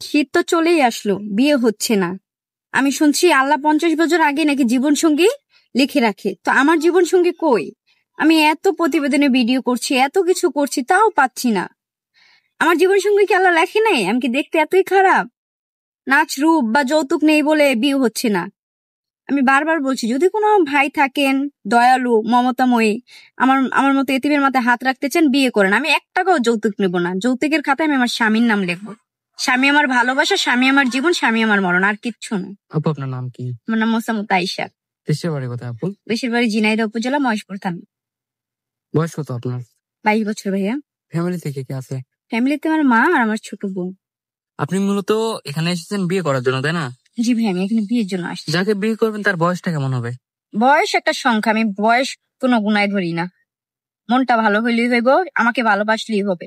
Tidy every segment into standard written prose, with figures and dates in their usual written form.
শীত তো চলেই আসলো, বিয়ে হচ্ছে না। আমি শুনছি আল্লাহ 50 বছর আগে নাকি জীবন সঙ্গী লিখে রাখে, তো আমার জীবন সঙ্গী কই? আমি এত প্রতিবেদনে ভিডিও করছি, এত কিছু করছি, তাও পাচ্ছি না। আমার জীবন সঙ্গী কি আল্লাহ লেখে নাই? আমি কি দেখতে এতই খারাপ? নাচ রূপ বা যৌতুক নেই বলে বিয়ে হচ্ছে না। আমি বারবার বলছি, যদি কোনো ভাই থাকেন দয়ালু মমতাময়ী, আমার আমার মতো এতিমের মাথায় হাত রাখতে চান, বিয়ে করেন। আমি 1 টাকাও যৌতুক নেব না। যৌতুকের খাতায় আমি আমার স্বামীর নাম লিখবো। স্বামী আমার ভালোবাসা, স্বামী আমার জীবন, স্বামী আমার মরণ, আর কিচ্ছু না। আপু আপনার নাম কি? আমার নাম মোসাম্মত আয়েশা। দেশের বাড়ি কোথায় আপু? দেশের বাড়ি ঝিনাইদহ উপজেলা, মহেশপুর থানা। বয়স কত আপনার? 22 বছর ভাইয়া। ফ্যামিলি থেকে কি আছে? ফ্যামিলিতে আমার মা আর আমার ছোট বোন। আপনি মূলত এখানে এসেছেন বিয়ে করার জন্য, তাই না? জি ভাই, আমি এখানে বিয়ের জন্য আসছি। যাকে বিয়ে করবেন তার বয়সটা কেমন হবে? বয়স একটা সংখ্যা, আমি বয়স কোনো গুনায় ধরি না। মনটা ভালো হইলেই হইব, আমাকে ভালোবাসলেই হবে।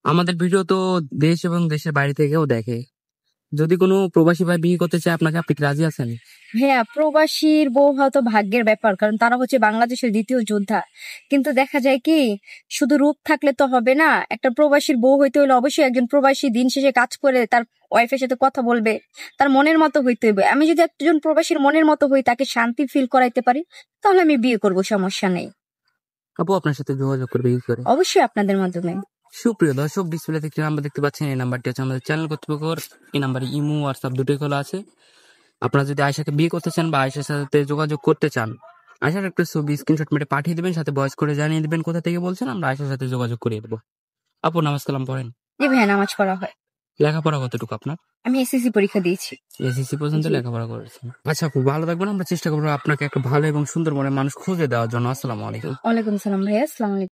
আমাদের ভিডিও তো দেশ এবং দেশের বাইরে থেকেও দেখে। যদি কোনো প্রবাসী ভাই বিয়ে করতে চায় আপনাকে, আপনি কি রাজি আছেন? হ্যাঁ, প্রবাসীর বউ হয়তো ভাগ্যের ব্যাপার, কারণ তারা হচ্ছে বাংলাদেশের দ্বিতীয় যোদ্ধা। কিন্তু দেখা যায় কি, শুধু রূপ থাকলে তো হবে না। একটা প্রবাসীর বউ হইতে হলে অবশ্যই একজন প্রবাসী দিন শেষে কাজ করে তার ওয়াইফের সাথে কথা বলবে, তার মনের মতো হইতে হইবে। আমি যদি একজন প্রবাসীর মনের মতো হই, তাকে শান্তি ফিল করাইতে পারি, তাহলে আমি বিয়ে করব, সমস্যা নেই। আপু আপনার সাথে যোগাযোগ করবে কি করে? অবশ্যই আপনাদের মাধ্যমে। সুপ্রিয় দর্শক, ডিসপ্লেতে একটি নাম্বার দেখতে পাচ্ছেন, এই নাম্বারটি হচ্ছে আমাদের চ্যানেল কর্তৃপক্ষের। এই নাম্বারে ইমো হোয়াটসঅ্যাপ দুটোই খোলা আছে। আপনারা যদি আয়েশাকে বিয়ে করতে চান বা আয়েশার সাথে যোগাযোগ করতে চান, আয়েশার একটা ছবি স্ক্রিনশট মেরে পাঠিয়ে দেবেন, সাথে ভয়েস করে জানিয়ে দিবেন কোথা থেকে বলছেন, আমরা আয়েশার সাথে যোগাযোগ করিয়ে দেবো। আপু নামাজ কালাম পড়েন? জি ভাইয়া, নামাজ পড়া হয়। লেখাপড়া কতটুকু আপনার? আমি এসএসসি পরীক্ষা দিয়েছি। এসএসসি পর্যন্ত জি। লেখাপড়া করেছেন। আচ্ছা, খুব ভালো থাকবেন। আমরা চেষ্টা করবো আপনাকে একটা ভালো এবং সুন্দর মনের মানুষ খুঁজে দেওয়ার জন্য। আসসালামু আলাইকুম। ওয়ালাইকুম সালাম ভাইয়া, আসসালামু আলাইকুম।